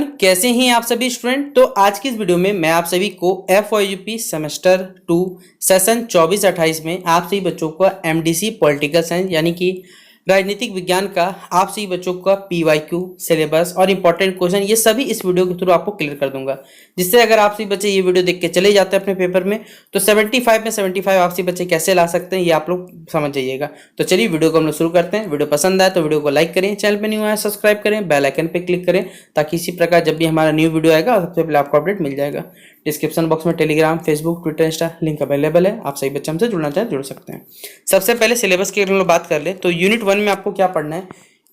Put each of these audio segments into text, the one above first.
Everyone, कैसे हैं आप सभी स्टूडेंट। तो आज की इस वीडियो में मैं आप सभी को FYUP सेमेस्टर 2 सेशन 24-28 में आप सभी बच्चों को MDC पॉलिटिकल साइंस यानी कि राजनीतिक विज्ञान का आप सभी बच्चों का PYQ सिलेबस और इंपॉर्टेंट क्वेश्चन ये सभी इस वीडियो के थ्रू आपको क्लियर कर दूंगा, जिससे अगर आप सभी बच्चे ये वीडियो देख के चले जाते हैं अपने पेपर में तो 75 में 75 आप सभी बच्चे कैसे ला सकते हैं ये आप लोग समझ जाइएगा। तो चलिए वीडियो को हम लोग शुरू करते हैं। वीडियो पसंद आए तो वीडियो को लाइक करें, चैनल पर न्यू आया सब्सक्राइब करें, बेल आइकन पे क्लिक करें ताकि इसी प्रकार जब भी हमारा न्यू वीडियो आएगा सबसे पहले आपको अपडेट मिल जाएगा। डिस्क्रिप्शन बॉक्स में Telegram, Facebook, Twitter, Insta link available है। आप सही बच्चे हमसे जुड़ना चाहें जुड़ सकते हैं। सबसे पहले सिलेबस की अगर हम लोग बात कर ले तो यूनिट 1 में आपको क्या पढ़ना है,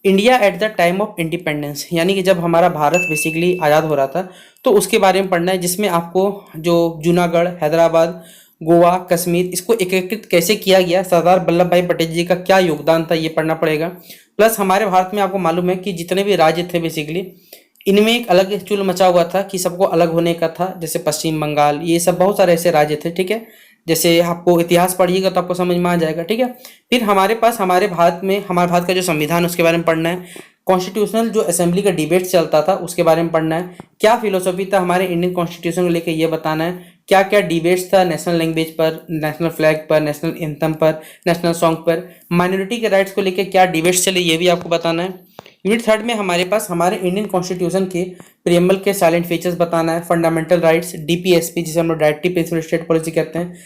India at the time of independence, यानी कि जब हमारा भारत बेसिकली आज़ाद हो रहा था तो उसके बारे में पढ़ना है, जिसमें आपको जो जूनागढ़, हैदराबाद, गोवा, कश्मीर इसको एकीकृत कैसे किया गया, सरदार वल्लभ भाई पटेल जी का क्या योगदान था ये पढ़ना पड़ेगा। प्लस हमारे भारत में आपको मालूम है कि जितने भी राज्य थे बेसिकली इनमें एक अलग चुल मचा हुआ था कि सबको अलग होने का था, जैसे पश्चिम बंगाल, ये सब बहुत सारे ऐसे राज्य थे। ठीक है, जैसे आपको इतिहास पढ़िएगा तो आपको समझ में आ जाएगा। ठीक है, फिर हमारे पास हमारे भारत का जो संविधान उसके बारे में पढ़ना है, कॉन्स्टिट्यूशनल जो असेंबली का डिबेट चलता था उसके बारे में पढ़ना है, क्या फिलोसफी था हमारे इंडियन कॉन्स्टिट्यूशन को लेकर ये बताना है, क्या क्या डिबेट्स था नेशनल लैंग्वेज पर, नेशनल फ्लैग पर, नेशनल एंथम पर, नेशनल सॉन्ग पर, माइनॉरिटी के राइट्स को लेकर क्या डिबेट्स चले ये भी आपको बताना है। यूनिट 3 में हमारे पास हमारे इंडियन कॉन्स्टिट्यूशन के प्रियम्बल के साइलेंट फीचर्स बताना है, फंडामेंटल राइट्स, DPSP जिसे हम लोग डायरेक्टिव प्रिंसिपल स्टेट पॉलिसी कहते हैं,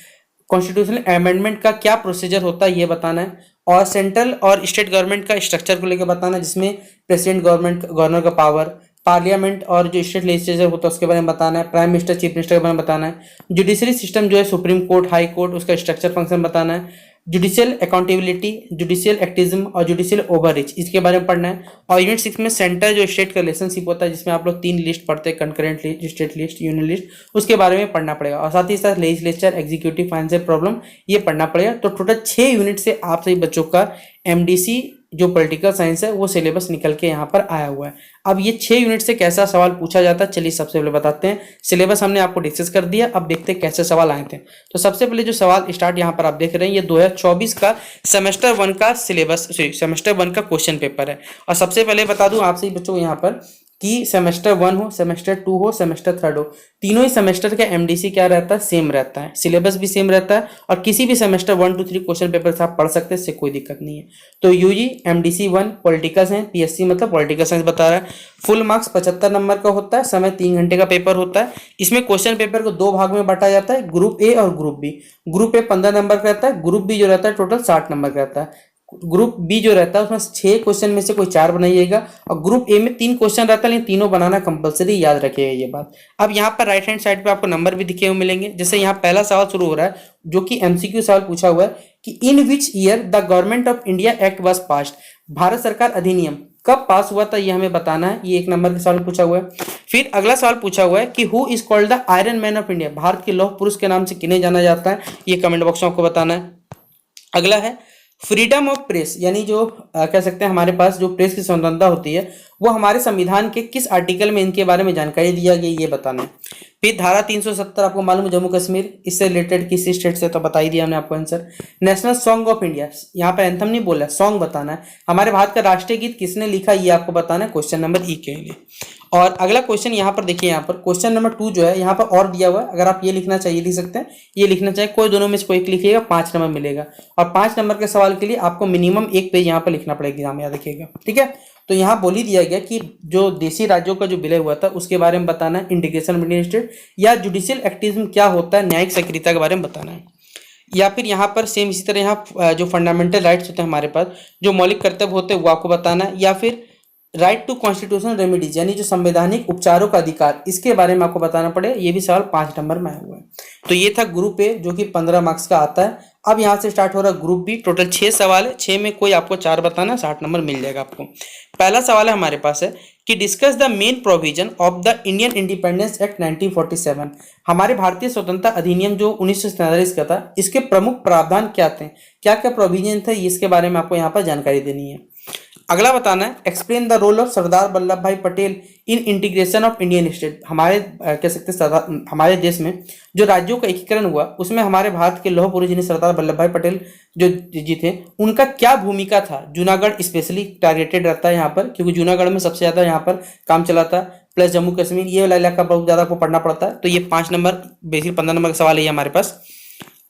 कॉन्स्टिट्यूशनल अमेंडमेंट का क्या प्रोसीजर होता है ये बताना है, और सेंट्रल और स्टेट गवर्नमेंट का स्ट्रक्चर को लेकर बताना है, जिसमें प्रेसिडेंट गवर्नर का पावर, पार्लियामेंट और जो स्टेट लेजिस्लेचर होता है उसके बारे में बताना है, प्राइम मिनिस्टर, चीफ मिनिस्टर के बारे में बताना है, जुडिशरी सिस्टम जो है सुप्रीम कोर्ट, हाई कोर्ट, उसका स्ट्रक्चर फंक्शन बताना है, जुडिशियल अकाउंटेबिलिटी, जुडिशियल एक्टिज्म और जुडिशियल ओवररीच इसके बारे में पढ़ना है। और यूनिट 6 में सेंटर जो स्टेट का रिलेशनशिप होता है, जिसमें आप लोग 3 लिस्ट पढ़ते हैं, concurrent list, state list, union list, उसके बारे में पढ़ना पड़ेगा। और साथ ही साथ लेजिस्लेचर, एग्जीक्यूटिव, फाइनेंशियल प्रॉब्लम ये पढ़ना पड़ेगा। तो टोटल 6 यूनिट से आप सभी बच्चों का MDC जो पॉलिटिकल साइंस है वो सिलेबस निकल के यहाँ पर आया हुआ है। अब ये 6 यूनिट से कैसा सवाल पूछा जाता है चलिए सबसे पहले बताते हैं। सिलेबस हमने आपको डिस्कस कर दिया, अब देखते हैं कैसे सवाल आए थे। तो सबसे पहले जो सवाल स्टार्ट यहाँ पर आप देख रहे हैं ये 2024 का सेमेस्टर 1 का सिलेबस, सेमेस्टर 1 का क्वेश्चन पेपर है। और सबसे पहले बता दूं आप सभी बच्चों को यहाँ पर कि सेमेस्टर 1 हो, सेमेस्टर 2 हो, सेमेस्टर 3 हो, तीनों ही सेमेस्टर का MDC क्या रहता है, सेम रहता है, सिलेबस भी सेम रहता है और किसी भी सेमेस्टर 1, 2, 3 क्वेश्चन पेपर से आप पढ़ सकते हैं, इससे कोई दिक्कत नहीं है। तो UG MDC 1 political science, PSC मतलब पॉलिटिकल साइंस बता रहा है। फुल मार्क्स 75 नंबर का होता है, समय 3 घंटे का पेपर होता है। इसमें क्वेश्चन पेपर को 2 भाग में बांटा जाता है, ग्रुप A और group B। Group A 15 number का रहता है, ग्रुप B जो रहता है टोटल 60 नंबर का रहता है। ग्रुप बी जो रहता है उसमें 6 क्वेश्चन में से कोई 4 बनाइएगा और ग्रुप ए में 3 क्वेश्चन रहता है, लेकिन तीनों बनाना कंपलसरी, याद रखिएगा ये बात। अब यहाँ पर राइट हैंड साइड पे आपको नंबर भी दिखे हुए मिलेंगे। जैसे यहाँ पहला सवाल शुरू हो रहा है जो कि MCQ सवाल पूछा हुआ है कि in which year the government of India act was passed, Bharat सरकार अधिनियम कब पास हुआ था ये हमें बताना है। ये 1 नंबर का सवाल पूछा हुआ है। फिर अगला सवाल पूछा हुआ है कि who is called the iron man of India, Bharat के लौह पुरुष के नाम से किन्हें जाना जाता है, ये कमेंट बॉक्स में आपको बताना है। अगला है फ्रीडम ऑफ प्रेस, यानी जो कह सकते हैं हमारे पास जो प्रेस की स्वतंत्रता होती है वो हमारे संविधान के किस आर्टिकल में इनके बारे में जानकारी दिया गई ये बताना है। फिर धारा 370 आपको मालूम है जम्मू कश्मीर, इससे रिलेटेड किस स्टेट से तो बता ही दिया हमने आपको answer. National song of India, यहाँ पर एंथम नहीं बोला, सॉन्ग बताना है। हमारे भारत का राष्ट्रीय गीत किसने लिखा ये आपको बताना है, क्वेश्चन नंबर E के लिए। और अगला क्वेश्चन यहाँ पर देखिए, यहाँ पर क्वेश्चन नंबर 2 जो है यहाँ पर और दिया हुआ है, अगर आप ये लिखना चाहिए लिख सकते हैं, ये लिखना चाहिए, कोई दोनों में से कोई एक लिखिएगा, 5 नंबर मिलेगा। और 5 नंबर के सवाल के लिए आपको मिनिमम 1 पेज यहाँ पर लिखना पड़ेगा एग्जाम में, याद रखिएगा। ठीक है, तो यहाँ बोल ही दिया गया कि जो देशी राज्यों का जो विलय हुआ था उसके बारे में बताना है, इंटीग्रेशन ऑफ इंडियन स्टेट, या जुडिशियल एक्टिज्म क्या होता है, न्यायिक सक्रियता के बारे में बताना है। या फिर यहाँ पर सेम इसी तरह यहाँ जो फंडामेंटल राइट्स होते हैं हमारे पास, जो मौलिक कर्तव्य होते हैं वो आपको बताना है। या फिर राइट टू कॉन्स्टिट्यूशनल रेमेडीज, यानी जो संवैधानिक उपचारों का अधिकार, इसके बारे में आपको बताना पड़े। ये भी सवाल 5 नंबर में आया हुआ है। तो ये था ग्रुप ए जो कि 15 मार्क्स का आता है। अब यहाँ से स्टार्ट हो रहा है ग्रुप बी, टोटल 6 सवाल है, 6 में कोई आपको 4 बताना, 60 नंबर मिल जाएगा आपको। पहला सवाल है हमारे पास है कि discuss the main provision of the Indian independence act 1947, हमारे भारतीय स्वतंत्रता अधिनियम जो 1947 का था, इसके प्रमुख प्रावधान क्या थे, क्या क्या प्रोविजन थे, इसके बारे में आपको यहाँ पर जानकारी देनी है। अगला बताना है explain the role of Sardar Vallabh भाई पटेल इन इंटीग्रेशन ऑफ इंडियन स्टेट, हमारे कह सकते हैं हमारे देश में जो राज्यों का एकीकरण हुआ उसमें हमारे भारत के लौह पुरुष जिन्हें सरदार वल्लभ भाई पटेल जो जी थे उनका क्या भूमिका था। जूनागढ़ स्पेशली टारगेटेड रहता है यहाँ पर, क्योंकि जूनागढ़ में सबसे ज़्यादा यहाँ पर काम चला था। प्लस जम्मू कश्मीर, ये वाला इलाका बहुत ज़्यादा आपको पढ़ना पड़ता है। तो ये 5 नंबर बेसिक 15 नंबर का सवाल है ये हमारे पास।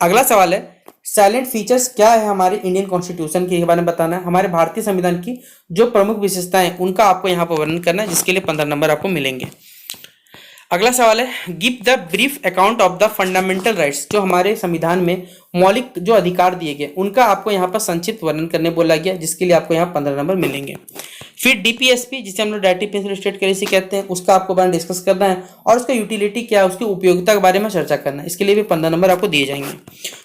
अगला सवाल है साइलेंट फीचर्स क्या है हमारे इंडियन कॉन्स्टिट्यूशन के बारे में बताना है। हमारे भारतीय संविधान की जो प्रमुख विशेषताएं हैं उनका आपको यहाँ पर वर्णन करना है, जिसके लिए 15 नंबर आपको मिलेंगे। अगला सवाल है give the brief account of the fundamental rights, जो हमारे संविधान में मौलिक जो अधिकार दिए गए उनका आपको यहाँ पर संक्षिप्त वर्णन करने बोला गया, जिसके लिए आपको यहाँ 15 नंबर मिलेंगे। फिर डीपीएसपी जिसे हम लोग डायरेक्टिव प्रिंसिपल स्टेट करेंसी कहते हैं, उसका आपको बारे में डिस्कस करना है और उसका यूटिलिटी क्या है, उसकी उपयोगिता के बारे में चर्चा करना है। इसके लिए भी 15 नंबर आपको दिए जाएंगे।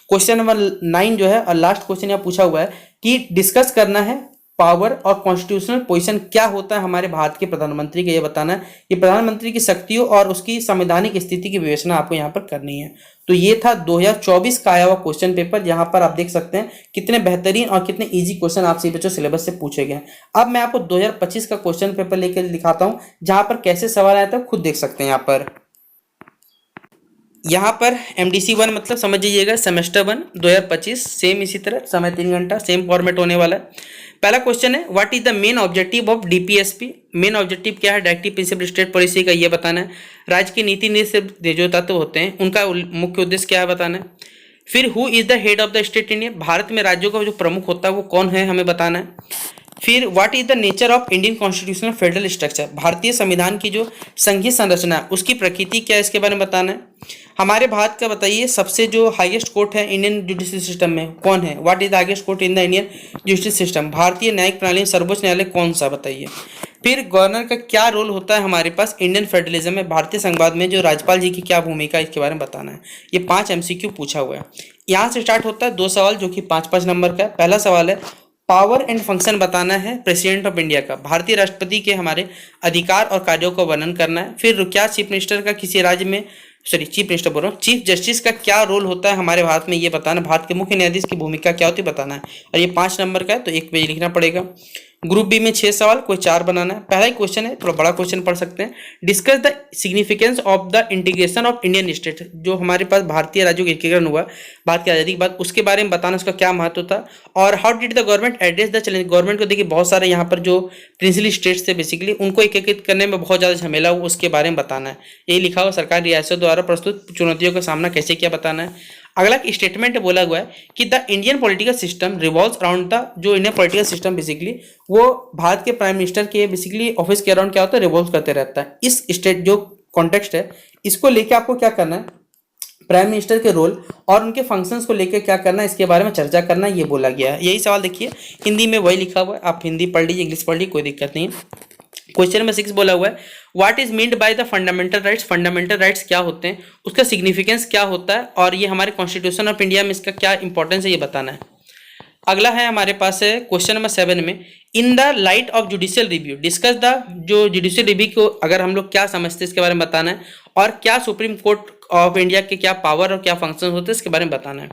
क्वेश्चन नंबर 9 जो है और लास्ट क्वेश्चन यहाँ पूछा हुआ है कि डिस्कस करना है पावर और कॉन्स्टिट्यूशनल पोजीशन क्या होता है हमारे भारत के प्रधानमंत्री का, ये बताना है। ये प्रधानमंत्री की शक्तियों और उसकी संवैधानिक स्थिति की विवेचना आपको यहाँ पर करनी है। तो ये था 2024 का आया हुआ क्वेश्चन पेपर, जहां पर आप देख सकते हैं कितने बेहतरीन और कितने इजी क्वेश्चन आपसे बच्चों सिलेबस से पूछे गए। अब मैं आपको 2025 का क्वेश्चन पेपर लेकर दिखाता हूं, जहां पर कैसे सवाल आया था खुद देख सकते हैं। यहाँ पर MDC 1 मतलब समझ लीजिएगा सेमेस्टर 1 2025, सेम इसी तरह समय 3 घंटा, सेम फॉर्मेट होने वाला है। पहला क्वेश्चन है what is the main objective of DPSP। Main objective क्या है डायरेक्टिव प्रिंसिपल स्टेट पॉलिसी का, ये बताना है। राज्य की नीति निर्देश जो तत्व होते हैं उनका मुख्य उद्देश्य क्या है बताना है। फिर who is the head of the state India, Bharat में राज्यों का जो प्रमुख होता है वो कौन है हमें बताना है। फिर what is the nature of Indian constitutional federal structure, भारतीय संविधान की जो संघीय संरचना है उसकी प्रकृति क्या है इसके बारे में बताना है। हमारे भारत का बताइए सबसे जो हाईएस्ट कोर्ट है इंडियन जुडिशल सिस्टम में कौन है, what is the highest court in the Indian judicial system, भारतीय न्यायिक प्रणाली में सर्वोच्च न्यायालय कौन सा बताइए। फिर गवर्नर का क्या रोल होता है हमारे पास इंडियन फेडरलिज्म में, भारतीय संघवाद में जो राज्यपाल जी की क्या भूमिका है इसके बारे में बताना है। ये 5 MCQ पूछा हुआ है। यहाँ से स्टार्ट होता है 2 सवाल जो कि 5-5 नंबर का। पहला सवाल है पावर एंड फंक्शन बताना है प्रेसिडेंट ऑफ इंडिया का, भारतीय राष्ट्रपति के हमारे अधिकार और कार्यों का वर्णन करना है। फिर क्या चीफ मिनिस्टर का किसी राज्य में चीफ मिनिस्टर बोल रहा हूँ, चीफ जस्टिस का क्या रोल होता है हमारे भारत में ये बताना, भारत के मुख्य न्यायाधीश की भूमिका क्या होती है बताना है। और ये 5 नंबर का है तो 1 पेज लिखना पड़ेगा। ग्रुप बी में 6 सवाल, कोई 4 बनाना है। पहला ही क्वेश्चन है, थोड़ा बड़ा क्वेश्चन पढ़ सकते हैं। Discuss the significance of the integration of Indian state, जो हमारे पास भारतीय राज्यों का एकीकरण हुआ भारत की आज़ादी के बाद, उसके बारे में बताना, उसका क्या महत्व था। और how did the government address the challenge, government को देखिए बहुत सारे यहाँ पर जो प्रिंसिपल स्टेट्स थे बेसिकली उनको एकीकृत करने में बहुत ज़्यादा झमेला हुआ, उसके बारे में बताना है। ये लिखा हुआ सरकारी रियासतों द्वारा प्रस्तुत चुनौतियों का सामना कैसे किया बताना है। अगला स्टेटमेंट बोला हुआ है कि the Indian political system revolves around the, जो इंडियन पॉलिटिकल सिस्टम बेसिकली वो भारत के प्राइम मिनिस्टर के बेसिकली ऑफिस के अराउंड क्या होता है रिवॉल्व करते रहता है। इस स्टेट जो कॉन्टेक्स्ट है इसको लेके आपको क्या करना है, प्राइम मिनिस्टर के रोल और उनके फंक्शंस को लेकर क्या करना है इसके बारे में चर्चा करना है, ये बोला गया है। यही सवाल देखिए हिंदी में वही लिखा हुआ है, आप हिंदी पढ़ लीजिए इंग्लिश पढ़ लीजिए कोई दिक्कत नहीं है। क्वेश्चन नंबर 6 बोला हुआ है what is meant by the fundamental rights, fundamental rights क्या होते हैं, उसका सिग्निफिकेंस क्या होता है और ये हमारे कॉन्स्टिट्यूशन ऑफ इंडिया में इसका क्या इंपॉर्टेंस है ये बताना है। अगला है हमारे पास है क्वेश्चन नंबर 7 में in the light of judicial review discuss the, जो जुडिशियल रिव्यू को अगर हम लोग क्या समझते हैं इसके बारे में बताना है। और क्या सुप्रीम कोर्ट ऑफ इंडिया के क्या पावर और क्या फंक्शन होते हैं इसके बारे में बताना है।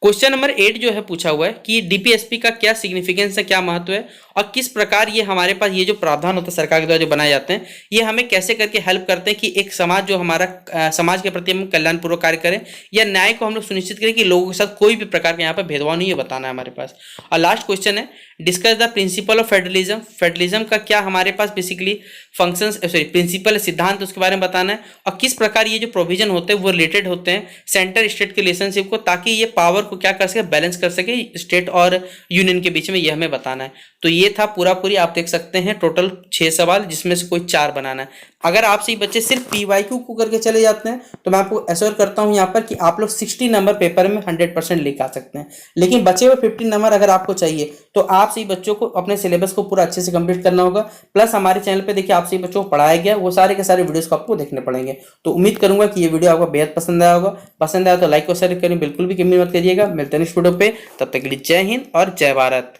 क्वेश्चन नंबर 8 जो है पूछा हुआ है कि डीपीएसपी का क्या सिग्निफिकेंस है, क्या महत्व है और किस प्रकार ये हमारे पास ये जो प्रावधान होता है सरकार के द्वारा जो बनाए जाते हैं ये हमें कैसे करके हेल्प करते हैं कि एक समाज जो हमारा समाज के प्रति हम कल्याणपूर्वक कार्य करें या न्याय को हम लोग सुनिश्चित करें कि लोगों के साथ कोई भी प्रकार का यहाँ पर भेदभाव नहीं है बताना है हमारे पास। और लास्ट क्वेश्चन है discuss the principle of federalism, federalism का क्या हमारे पास बेसिकली फंक्शंस प्रिंसिपल सिद्धांत उसके बारे में बताना है और किस प्रकार ये जो प्रोविजन होते हैं वो रिलेटेड होते हैं सेंटर स्टेट के रिलेशनशिप को, ताकि ये पावर को क्या कर सके बैलेंस कर सके स्टेट और यूनियन के बीच में, ये हमें बताना है। तो ये था पूरा पूरी आप देख सकते हैं टोटल 6 सवाल जिसमें से कोई 4 बनाना है। अगर आप सही बच्चे सिर्फ PYQ को करके चले जाते हैं तो मैं आपको एश्योर करता हूं यहाँ पर कि आप लोग 60 नंबर पेपर में 100% लेकर आ सकते हैं। लेकिन बचे हुए 15 नंबर अगर आपको चाहिए तो आप सही बच्चों को अपने सिलेबस को पूरा अच्छे से कंप्लीट करना होगा। प्लस हमारे चैनल पे देखिए आप सही बच्चों को पढ़ाया गया वो सारे के सारे वीडियोस को आपको देखने पड़ेंगे। तो उम्मीद करूंगा कि ये वीडियो आपको बेहद पसंद आया होगा। पसंद आया तो लाइक और शेयर करें, बिल्कुल भी कमी मत करिएगा। मिलते हैं नेक्स्ट वीडियो पे, तब तक के लिए जय हिंद और जय भारत।